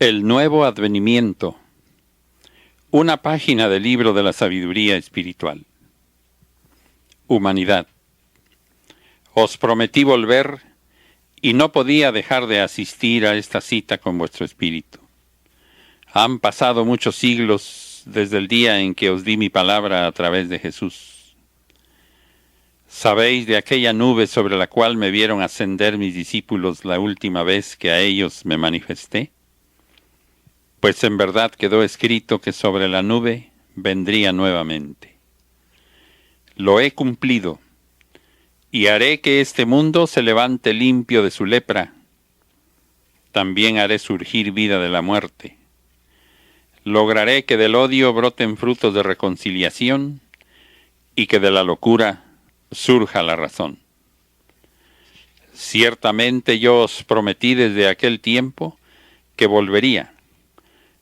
El nuevo advenimiento. Una página del libro de la sabiduría espiritual. Humanidad. Os prometí volver y no podía dejar de asistir a esta cita con vuestro espíritu. Han pasado muchos siglos desde el día en que os di mi palabra a través de Jesús. ¿Sabéis de aquella nube sobre la cual me vieron ascender mis discípulos la última vez que a ellos me manifesté? Pues en verdad quedó escrito que sobre la nube vendría nuevamente. Lo he cumplido, y haré que este mundo se levante limpio de su lepra. También haré surgir vida de la muerte. Lograré que del odio broten frutos de reconciliación, y que de la locura surja la razón. Ciertamente yo os prometí desde aquel tiempo que volvería.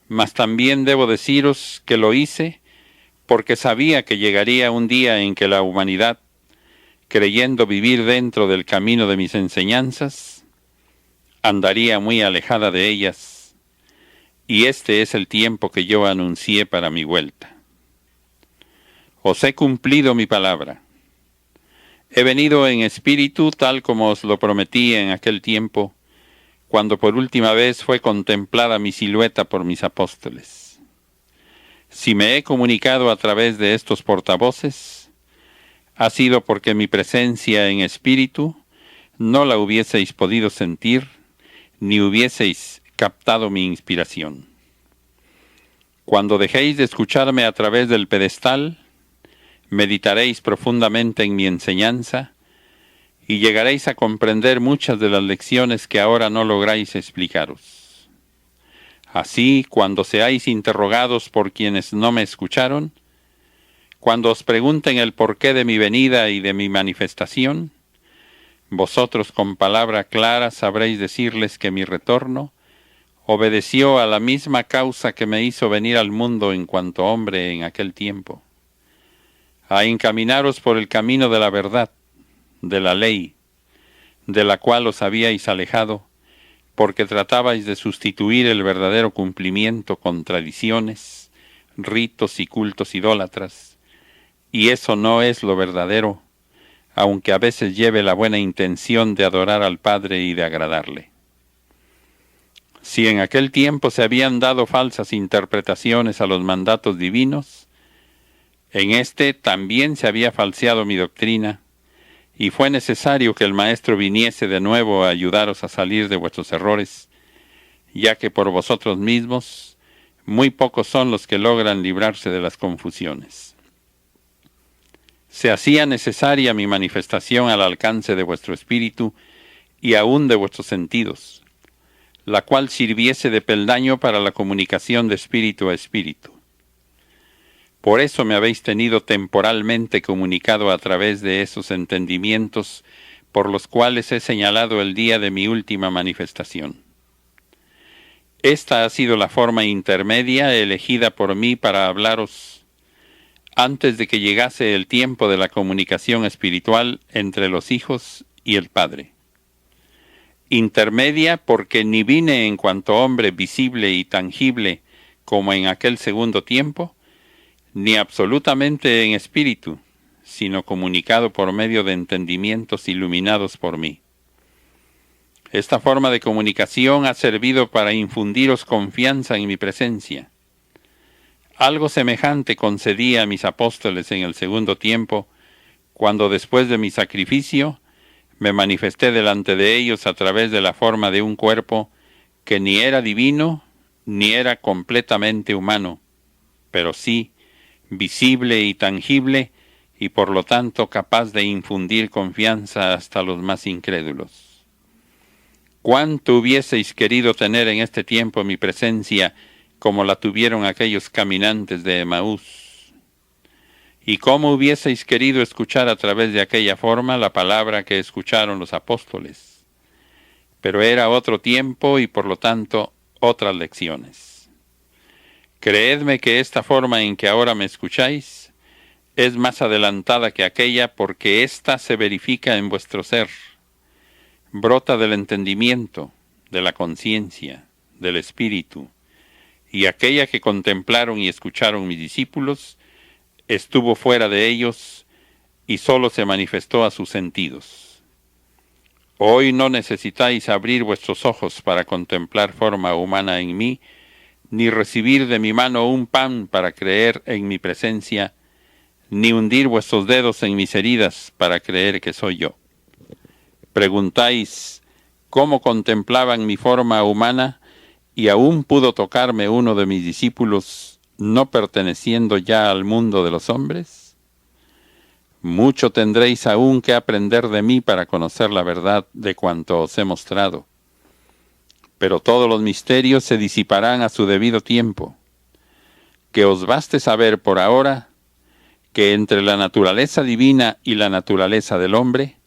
Mas también debo deciros que lo hice porque sabía que llegaría un día en que la humanidad, creyendo vivir dentro del camino de mis enseñanzas, andaría muy alejada de ellas, y este es el tiempo que yo anuncié para mi vuelta. Os he cumplido mi palabra. He venido en espíritu tal como os lo prometí en aquel tiempo, cuando por última vez fue contemplada mi silueta por mis apóstoles. Si me he comunicado a través de estos portavoces, ha sido porque mi presencia en espíritu no la hubieseis podido sentir, ni hubieseis captado mi inspiración. Cuando dejéis de escucharme a través del pedestal, meditaréis profundamente en mi enseñanza, y llegaréis a comprender muchas de las lecciones que ahora no lográis explicaros. Así, cuando seáis interrogados por quienes no me escucharon, cuando os pregunten el porqué de mi venida y de mi manifestación, vosotros con palabra clara sabréis decirles que mi retorno obedeció a la misma causa que me hizo venir al mundo en cuanto hombre en aquel tiempo, a encaminaros por el camino de la verdad, de la ley, de la cual os habíais alejado, porque tratabais de sustituir el verdadero cumplimiento con tradiciones, ritos y cultos idólatras, y eso no es lo verdadero, aunque a veces lleve la buena intención de adorar al Padre y de agradarle. Si en aquel tiempo se habían dado falsas interpretaciones a los mandatos divinos, en este también se había falseado mi doctrina, y fue necesario que el Maestro viniese de nuevo a ayudaros a salir de vuestros errores, ya que por vosotros mismos muy pocos son los que logran librarse de las confusiones. Se hacía necesaria mi manifestación al alcance de vuestro espíritu y aún de vuestros sentidos, la cual sirviese de peldaño para la comunicación de espíritu a espíritu. Por eso me habéis tenido temporalmente comunicado a través de esos entendimientos por los cuales he señalado el día de mi última manifestación. Esta ha sido la forma intermedia elegida por mí para hablaros antes de que llegase el tiempo de la comunicación espiritual entre los hijos y el Padre. Intermedia porque ni vine en cuanto hombre visible y tangible como en aquel segundo tiempo, ni absolutamente en espíritu, sino comunicado por medio de entendimientos iluminados por mí. Esta forma de comunicación ha servido para infundiros confianza en mi presencia. Algo semejante concedí a mis apóstoles en el segundo tiempo, cuando después de mi sacrificio me manifesté delante de ellos a través de la forma de un cuerpo que ni era divino ni era completamente humano, pero sí visible y tangible, y por lo tanto capaz de infundir confianza hasta los más incrédulos. ¿Cuánto hubieseis querido tener en este tiempo mi presencia como la tuvieron aquellos caminantes de Emaús? ¿Y cómo hubieseis querido escuchar a través de aquella forma la palabra que escucharon los apóstoles? Pero era otro tiempo y por lo tanto otras lecciones. Creedme que esta forma en que ahora me escucháis es más adelantada que aquella porque ésta se verifica en vuestro ser, brota del entendimiento, de la conciencia, del Espíritu, y aquella que contemplaron y escucharon mis discípulos, estuvo fuera de ellos y sólo se manifestó a sus sentidos. Hoy no necesitáis abrir vuestros ojos para contemplar forma humana en mí, ni recibir de mi mano un pan para creer en mi presencia, ni hundir vuestros dedos en mis heridas para creer que soy yo. Preguntáis cómo contemplaban mi forma humana, y aún pudo tocarme uno de mis discípulos, no perteneciendo ya al mundo de los hombres. Mucho tendréis aún que aprender de mí para conocer la verdad de cuanto os he mostrado. Pero todos los misterios se disiparán a su debido tiempo. Que os baste saber por ahora que entre la naturaleza divina y la naturaleza del hombre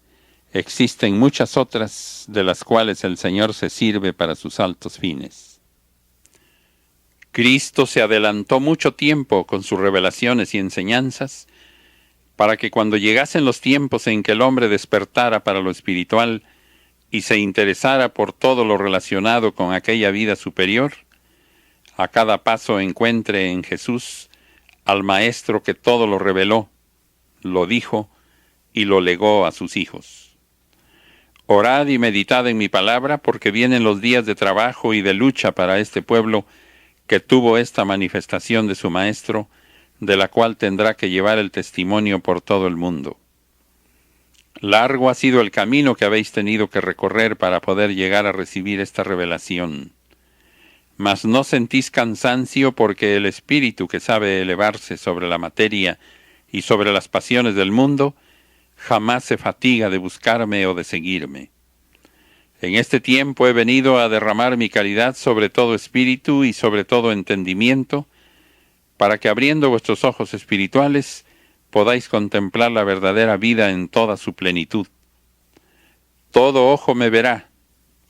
existen muchas otras de las cuales el Señor se sirve para sus altos fines. Cristo se adelantó mucho tiempo con sus revelaciones y enseñanzas para que cuando llegasen los tiempos en que el hombre despertara para lo espiritual y se interesara por todo lo relacionado con aquella vida superior, a cada paso encuentre en Jesús al Maestro que todo lo reveló, lo dijo y lo legó a sus hijos. Orad y meditad en mi palabra, porque vienen los días de trabajo y de lucha para este pueblo que tuvo esta manifestación de su Maestro, de la cual tendrá que llevar el testimonio por todo el mundo. Largo ha sido el camino que habéis tenido que recorrer para poder llegar a recibir esta revelación. Mas no sentís cansancio porque el Espíritu que sabe elevarse sobre la materia y sobre las pasiones del mundo, jamás se fatiga de buscarme o de seguirme. En este tiempo he venido a derramar mi caridad sobre todo espíritu y sobre todo entendimiento, para que abriendo vuestros ojos espirituales podáis contemplar la verdadera vida en toda su plenitud. Todo ojo me verá,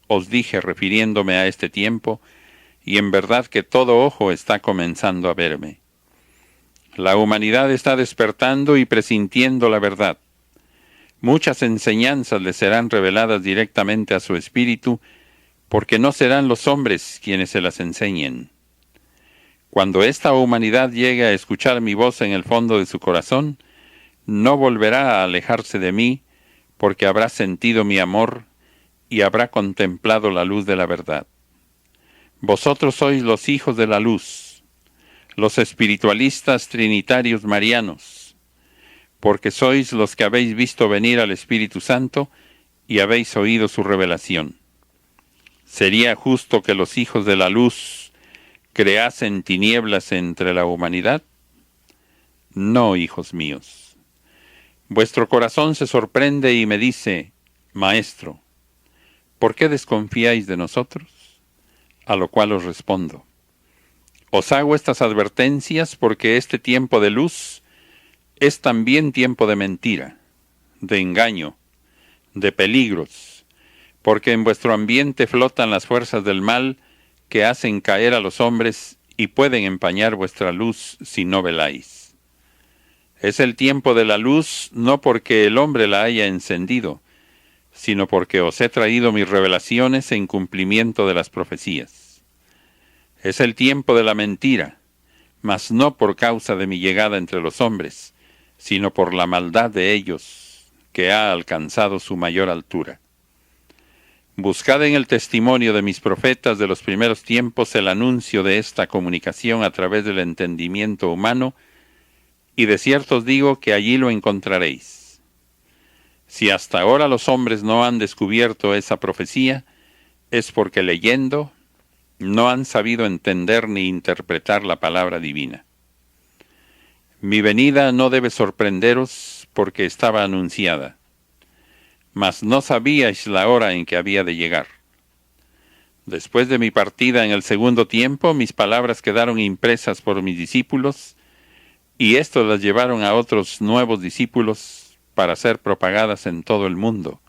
os dije refiriéndome a este tiempo, y en verdad que todo ojo está comenzando a verme. La humanidad está despertando y presintiendo la verdad. Muchas enseñanzas le serán reveladas directamente a su espíritu, porque no serán los hombres quienes se las enseñen. Cuando esta humanidad llegue a escuchar mi voz en el fondo de su corazón, no volverá a alejarse de mí, porque habrá sentido mi amor y habrá contemplado la luz de la verdad. Vosotros sois los hijos de la luz, los espiritualistas trinitarios marianos, porque sois los que habéis visto venir al Espíritu Santo y habéis oído su revelación. ¿Sería justo que los hijos de la luz creasen tinieblas entre la humanidad? No, hijos míos. Vuestro corazón se sorprende y me dice, Maestro, ¿por qué desconfiáis de nosotros? A lo cual os respondo, os hago estas advertencias porque este tiempo de luz es también tiempo de mentira, de engaño, de peligros, porque en vuestro ambiente flotan las fuerzas del mal que hacen caer a los hombres y pueden empañar vuestra luz si no veláis. Es el tiempo de la luz no porque el hombre la haya encendido, sino porque os he traído mis revelaciones en cumplimiento de las profecías. Es el tiempo de la mentira, mas no por causa de mi llegada entre los hombres, sino por la maldad de ellos, que ha alcanzado su mayor altura. Buscad en el testimonio de mis profetas de los primeros tiempos el anuncio de esta comunicación a través del entendimiento humano, y de cierto os digo que allí lo encontraréis. Si hasta ahora los hombres no han descubierto esa profecía, es porque leyendo no han sabido entender ni interpretar la palabra divina. Mi venida no debe sorprenderos porque estaba anunciada, mas no sabíais la hora en que había de llegar. Después de mi partida en el segundo tiempo, mis palabras quedaron impresas por mis discípulos, y éstos las llevaron a otros nuevos discípulos para ser propagadas en todo el mundo.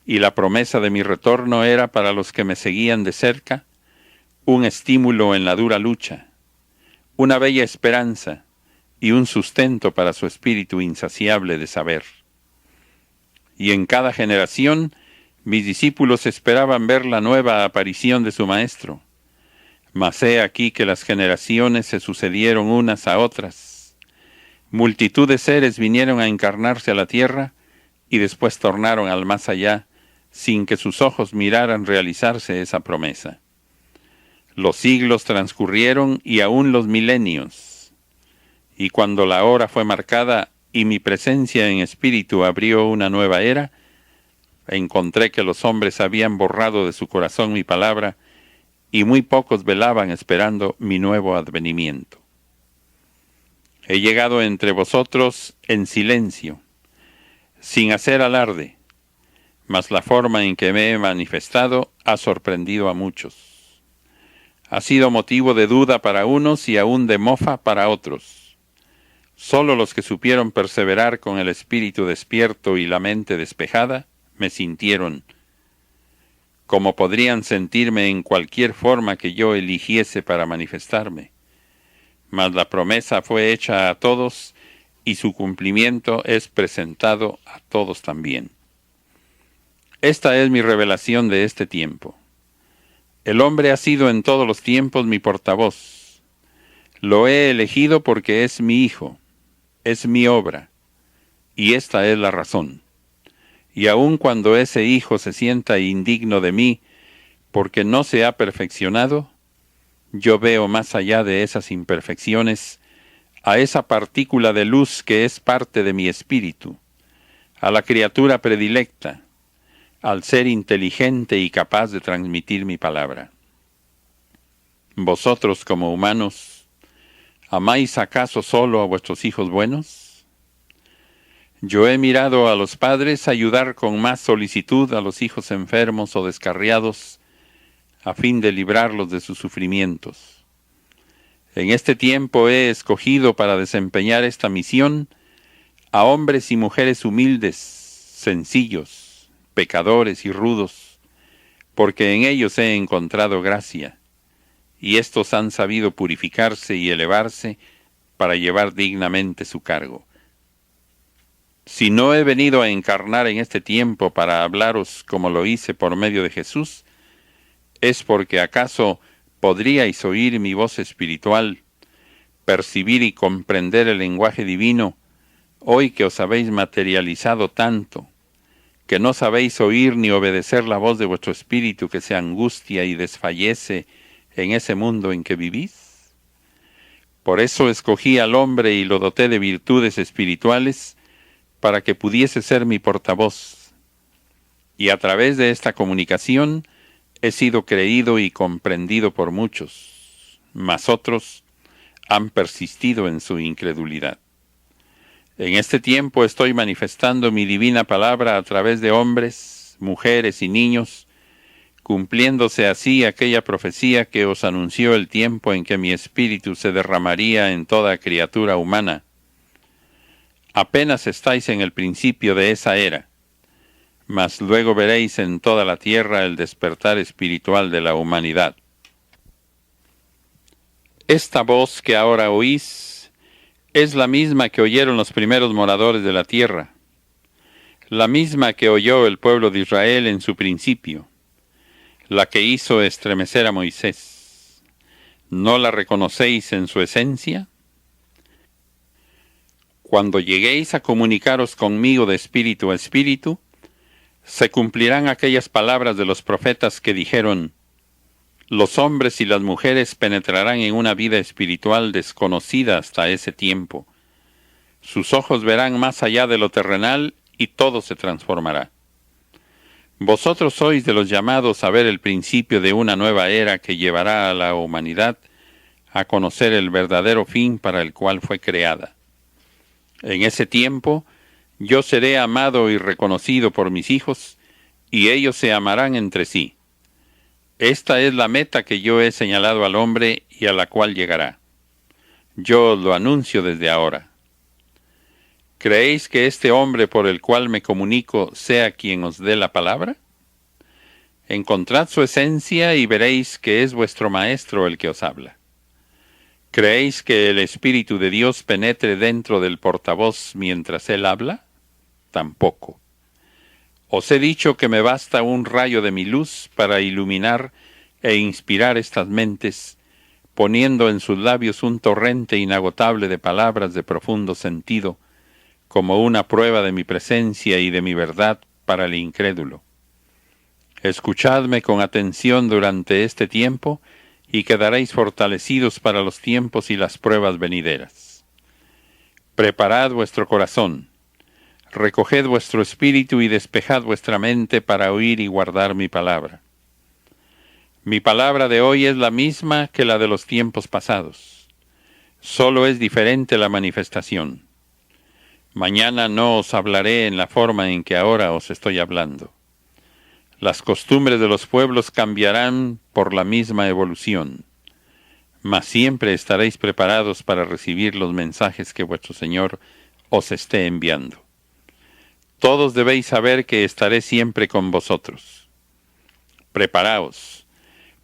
Y la promesa de mi retorno era para los que me seguían de cerca, un estímulo en la dura lucha, una bella esperanza y un sustento para su espíritu insaciable de saber. Y en cada generación, mis discípulos esperaban ver la nueva aparición de su Maestro, Mas he aquí que las generaciones se sucedieron unas a otras. Multitud de seres vinieron a encarnarse a la tierra y después tornaron al más allá, sin que sus ojos miraran realizarse esa promesa. Los siglos transcurrieron y aún los milenios. Y cuando la hora fue marcada y mi presencia en espíritu abrió una nueva era, encontré que los hombres habían borrado de su corazón mi palabra y muy pocos velaban esperando mi nuevo advenimiento. He llegado entre vosotros en silencio, sin hacer alarde, mas la forma en que me he manifestado ha sorprendido a muchos. Ha sido motivo de duda para unos y aún de mofa para otros. Solo los que supieron perseverar con el espíritu despierto y la mente despejada me sintieron, como podrían sentirme en cualquier forma que yo eligiese para manifestarme. Mas la promesa fue hecha a todos y su cumplimiento es presentado a todos también. Esta es mi revelación de este tiempo. El hombre ha sido en todos los tiempos mi portavoz. Lo he elegido porque es mi hijo, es mi obra, y esta es la razón. Y aun cuando ese hijo se sienta indigno de mí, porque no se ha perfeccionado, yo veo más allá de esas imperfecciones a esa partícula de luz que es parte de mi espíritu, a la criatura predilecta, al ser inteligente y capaz de transmitir mi palabra. Vosotros como humanos, ¿amáis acaso solo a vuestros hijos buenos? Yo he mirado a los padres ayudar con más solicitud a los hijos enfermos o descarriados, a fin de librarlos de sus sufrimientos. En este tiempo he escogido para desempeñar esta misión a hombres y mujeres humildes, sencillos, pecadores y rudos, porque en ellos he encontrado gracia, y éstos han sabido purificarse y elevarse para llevar dignamente su cargo. Si no he venido a encarnar en este tiempo para hablaros como lo hice por medio de Jesús, es porque acaso podríais oír mi voz espiritual, percibir y comprender el lenguaje divino, hoy que os habéis materializado tanto, que no sabéis oír ni obedecer la voz de vuestro espíritu que se angustia y desfallece en ese mundo en que vivís. Por eso escogí al hombre y lo doté de virtudes espirituales para que pudiese ser mi portavoz. Y a través de esta comunicación he sido creído y comprendido por muchos, mas otros han persistido en su incredulidad. En este tiempo estoy manifestando mi divina palabra a través de hombres, mujeres y niños, cumpliéndose así aquella profecía que os anunció el tiempo en que mi espíritu se derramaría en toda criatura humana. Apenas estáis en el principio de esa era, mas luego veréis en toda la tierra el despertar espiritual de la humanidad. Esta voz que ahora oís es la misma que oyeron los primeros moradores de la tierra, la misma que oyó el pueblo de Israel en su principio, la que hizo estremecer a Moisés. ¿No la reconocéis en su esencia? Cuando lleguéis a comunicaros conmigo de espíritu a espíritu, se cumplirán aquellas palabras de los profetas que dijeron: los hombres y las mujeres penetrarán en una vida espiritual desconocida hasta ese tiempo. Sus ojos verán más allá de lo terrenal y todo se transformará. Vosotros sois de los llamados a ver el principio de una nueva era que llevará a la humanidad a conocer el verdadero fin para el cual fue creada. En ese tiempo, yo seré amado y reconocido por mis hijos, y ellos se amarán entre sí. Esta es la meta que yo he señalado al hombre y a la cual llegará. Yo os lo anuncio desde ahora. ¿Creéis que este hombre por el cual me comunico sea quien os dé la palabra? Encontrad su esencia y veréis que es vuestro maestro el que os habla. ¿Creéis que el Espíritu de Dios penetre dentro del portavoz mientras él habla? Tampoco. Os he dicho que me basta un rayo de mi luz para iluminar e inspirar estas mentes poniendo en sus labios un torrente inagotable de palabras de profundo sentido, como una prueba de mi presencia y de mi verdad para el incrédulo. Escuchadme con atención durante este tiempo y quedaréis fortalecidos para los tiempos y las pruebas venideras. Preparad vuestro corazón, recoged vuestro espíritu y despejad vuestra mente para oír y guardar mi palabra. Mi palabra de hoy es la misma que la de los tiempos pasados. Solo es diferente la manifestación. Mañana no os hablaré en la forma en que ahora os estoy hablando. Las costumbres de los pueblos cambiarán por la misma evolución, mas siempre estaréis preparados para recibir los mensajes que vuestro Señor os esté enviando. Todos debéis saber que estaré siempre con vosotros. Preparaos,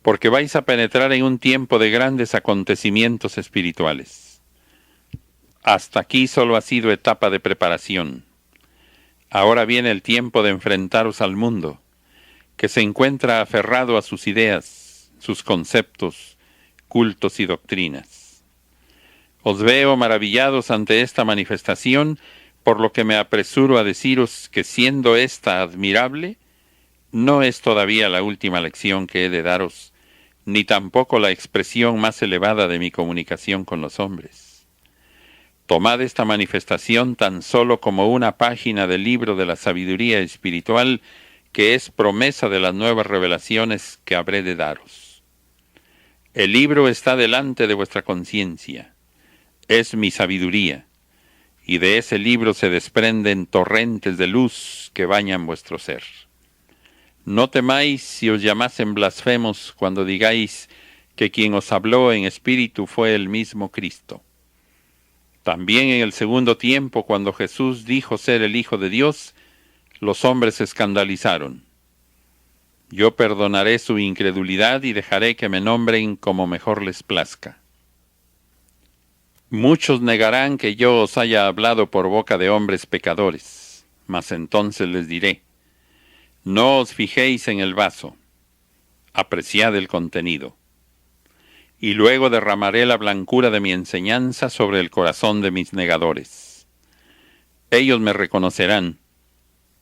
porque vais a penetrar en un tiempo de grandes acontecimientos espirituales. Hasta aquí solo ha sido etapa de preparación. Ahora viene el tiempo de enfrentaros al mundo, que se encuentra aferrado a sus ideas, sus conceptos, cultos y doctrinas. Os veo maravillados ante esta manifestación, por lo que me apresuro a deciros que siendo esta admirable, no es todavía la última lección que he de daros, ni tampoco la expresión más elevada de mi comunicación con los hombres. Tomad esta manifestación tan solo como una página del libro de la sabiduría espiritual que es promesa de las nuevas revelaciones que habré de daros. El libro está delante de vuestra conciencia, es mi sabiduría, y de ese libro se desprenden torrentes de luz que bañan vuestro ser. No temáis si os llamasen blasfemos cuando digáis que quien os habló en espíritu fue el mismo Cristo. También en el segundo tiempo, cuando Jesús dijo ser el Hijo de Dios, los hombres se escandalizaron. Yo perdonaré su incredulidad y dejaré que me nombren como mejor les plazca. Muchos negarán que yo os haya hablado por boca de hombres pecadores, mas entonces les diré: no os fijéis en el vaso, apreciad el contenido. Y luego derramaré la blancura de mi enseñanza sobre el corazón de mis negadores. Ellos me reconocerán,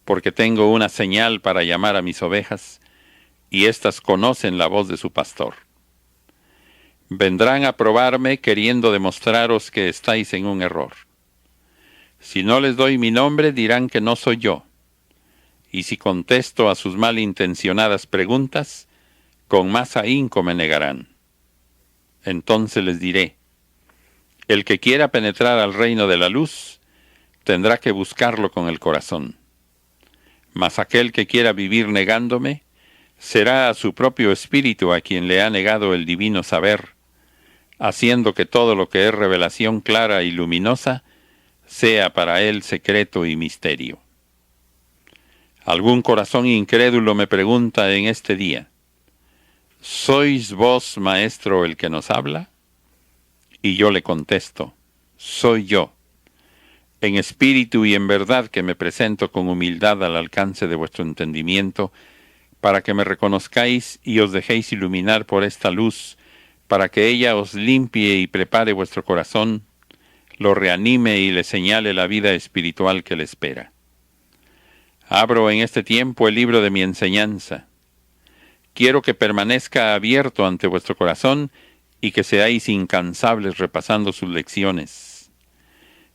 porque tengo una señal para llamar a mis ovejas, y éstas conocen la voz de su pastor. Vendrán a probarme queriendo demostraros que estáis en un error. Si no les doy mi nombre, dirán que no soy yo. Y si contesto a sus malintencionadas preguntas, con más ahínco me negarán. Entonces les diré: el que quiera penetrar al reino de la luz, tendrá que buscarlo con el corazón. Mas aquel que quiera vivir negándome, será a su propio espíritu a quien le ha negado el divino saber, haciendo que todo lo que es revelación clara y luminosa, sea para él secreto y misterio. Algún corazón incrédulo me pregunta en este día: ¿sois vos, Maestro, el que nos habla? Y yo le contesto: soy yo, en espíritu y en verdad que me presento con humildad al alcance de vuestro entendimiento, para que me reconozcáis y os dejéis iluminar por esta luz, para que ella os limpie y prepare vuestro corazón, lo reanime y le señale la vida espiritual que le espera. Abro en este tiempo el libro de mi enseñanza. Quiero que permanezca abierto ante vuestro corazón y que seáis incansables repasando sus lecciones.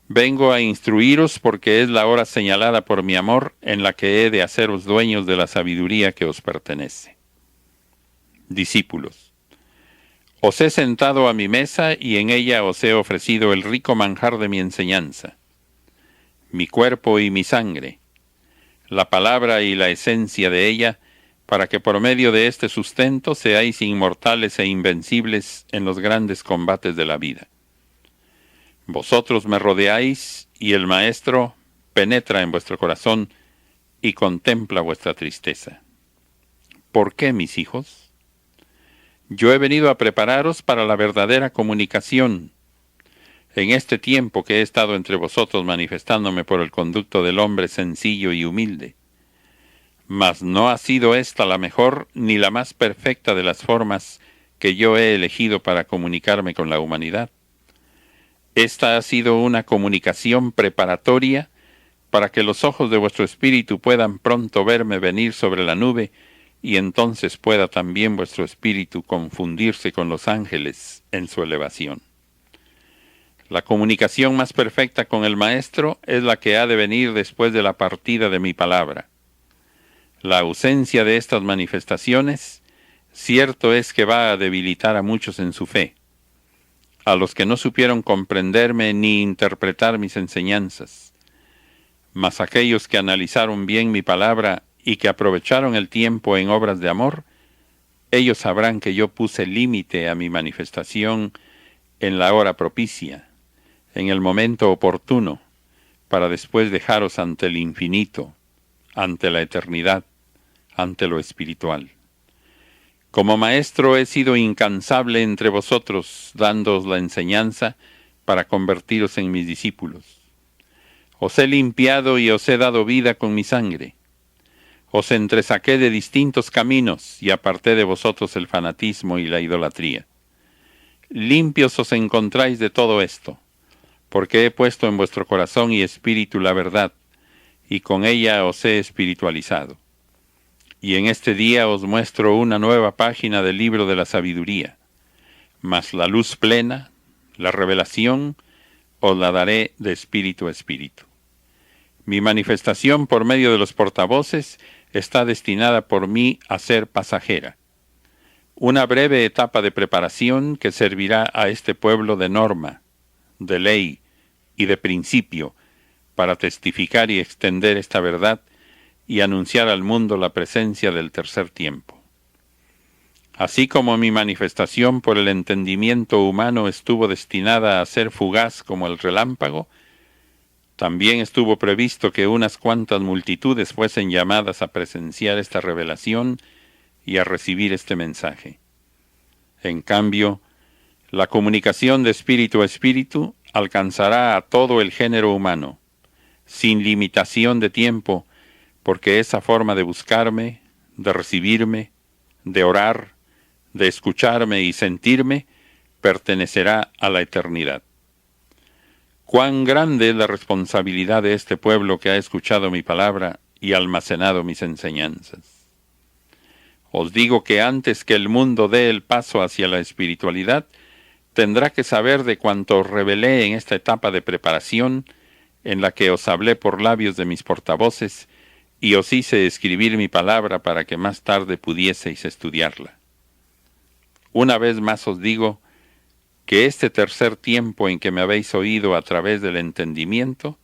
Vengo a instruiros porque es la hora señalada por mi amor en la que he de haceros dueños de la sabiduría que os pertenece. Discípulos, os he sentado a mi mesa y en ella os he ofrecido el rico manjar de mi enseñanza, mi cuerpo y mi sangre, la palabra y la esencia de ella, para que por medio de este sustento seáis inmortales e invencibles en los grandes combates de la vida. Vosotros me rodeáis y el Maestro penetra en vuestro corazón y contempla vuestra tristeza. ¿Por qué, mis hijos? Yo he venido a prepararos para la verdadera comunicación. En este tiempo que he estado entre vosotros manifestándome por el conducto del hombre sencillo y humilde. Mas no ha sido esta la mejor ni la más perfecta de las formas que yo he elegido para comunicarme con la humanidad. Esta ha sido una comunicación preparatoria para que los ojos de vuestro espíritu puedan pronto verme venir sobre la nube, y entonces pueda también vuestro espíritu confundirse con los ángeles en su elevación. La comunicación más perfecta con el Maestro es la que ha de venir después de la partida de mi palabra. La ausencia de estas manifestaciones, cierto es que va a debilitar a muchos en su fe, a los que no supieron comprenderme ni interpretar mis enseñanzas. Mas aquellos que analizaron bien mi palabra y que aprovecharon el tiempo en obras de amor, ellos sabrán que yo puse límite a mi manifestación en la hora propicia, en el momento oportuno, para después dejaros ante el infinito, ante la eternidad, ante lo espiritual. Como maestro he sido incansable entre vosotros, dándoos la enseñanza para convertiros en mis discípulos. Os he limpiado y os he dado vida con mi sangre. Os entresaqué de distintos caminos y aparté de vosotros el fanatismo y la idolatría. Limpios os encontráis de todo esto, porque he puesto en vuestro corazón y espíritu la verdad, y con ella os he espiritualizado. Y en este día os muestro una nueva página del libro de la sabiduría, mas la luz plena, la revelación, os la daré de espíritu a espíritu. Mi manifestación por medio de los portavoces está destinada por mí a ser pasajera. Una breve etapa de preparación que servirá a este pueblo de norma, de ley y de principio para testificar y extender esta verdad y anunciar al mundo la presencia del tercer tiempo. Así como mi manifestación por el entendimiento humano estuvo destinada a ser fugaz como el relámpago, también estuvo previsto que unas cuantas multitudes fuesen llamadas a presenciar esta revelación y a recibir este mensaje. En cambio, la comunicación de espíritu a espíritu alcanzará a todo el género humano, sin limitación de tiempo, porque esa forma de buscarme, de recibirme, de orar, de escucharme y sentirme, pertenecerá a la eternidad. Cuán grande es la responsabilidad de este pueblo que ha escuchado mi palabra y almacenado mis enseñanzas. Os digo que antes que el mundo dé el paso hacia la espiritualidad, tendrá que saber de cuanto os revelé en esta etapa de preparación, en la que os hablé por labios de mis portavoces, y os hice escribir mi palabra para que más tarde pudieseis estudiarla. Una vez más os digo que este tercer tiempo en que me habéis oído a través del entendimiento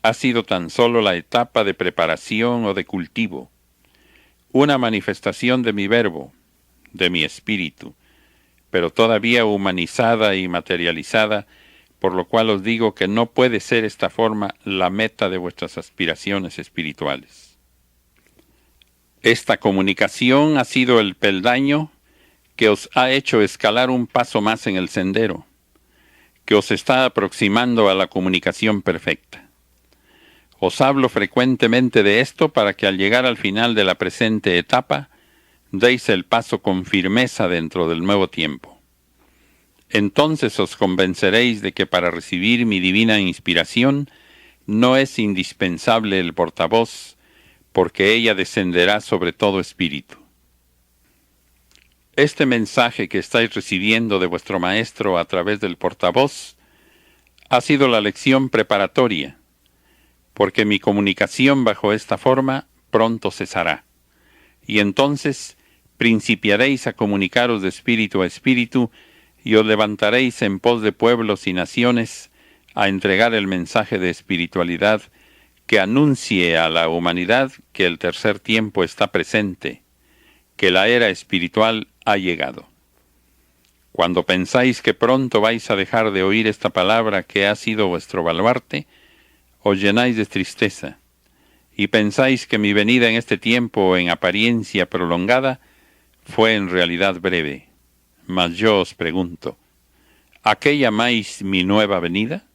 ha sido tan solo la etapa de preparación o de cultivo, una manifestación de mi verbo, de mi espíritu, pero todavía humanizada y materializada, por lo cual os digo que no puede ser esta forma la meta de vuestras aspiraciones espirituales. Esta comunicación ha sido el peldaño que os ha hecho escalar un paso más en el sendero, que os está aproximando a la comunicación perfecta. Os hablo frecuentemente de esto para que al llegar al final de la presente etapa, deis el paso con firmeza dentro del nuevo tiempo. Entonces os convenceréis de que para recibir mi divina inspiración no es indispensable el portavoz, porque ella descenderá sobre todo espíritu. Este mensaje que estáis recibiendo de vuestro Maestro a través del portavoz ha sido la lección preparatoria, porque mi comunicación bajo esta forma pronto cesará, y entonces principiaréis a comunicaros de espíritu a espíritu y os levantaréis en pos de pueblos y naciones a entregar el mensaje de espiritualidad que anuncie a la humanidad que el tercer tiempo está presente, que la era espiritual ha llegado. Cuando pensáis que pronto vais a dejar de oír esta palabra que ha sido vuestro baluarte, os llenáis de tristeza, y pensáis que mi venida en este tiempo en apariencia prolongada fue en realidad breve. Mas yo os pregunto, ¿a qué llamáis mi nueva venida?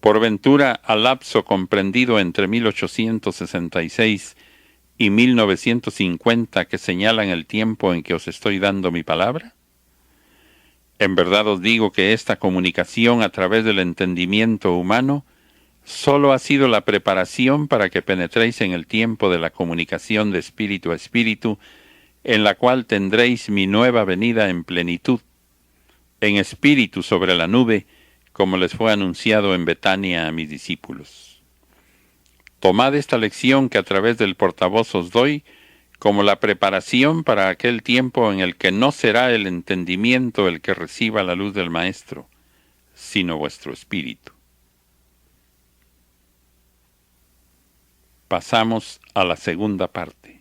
Por ventura al lapso comprendido entre 1866 y 1950 que señalan el tiempo en que os estoy dando mi palabra. En verdad os digo que esta comunicación a través del entendimiento humano solo ha sido la preparación para que penetréis en el tiempo de la comunicación de espíritu a espíritu, en la cual tendréis mi nueva venida en plenitud, en espíritu sobre la nube, como les fue anunciado en Betania a mis discípulos. Tomad esta lección que a través del portavoz os doy, como la preparación para aquel tiempo en el que no será el entendimiento el que reciba la luz del Maestro, sino vuestro espíritu. Pasamos a la segunda parte.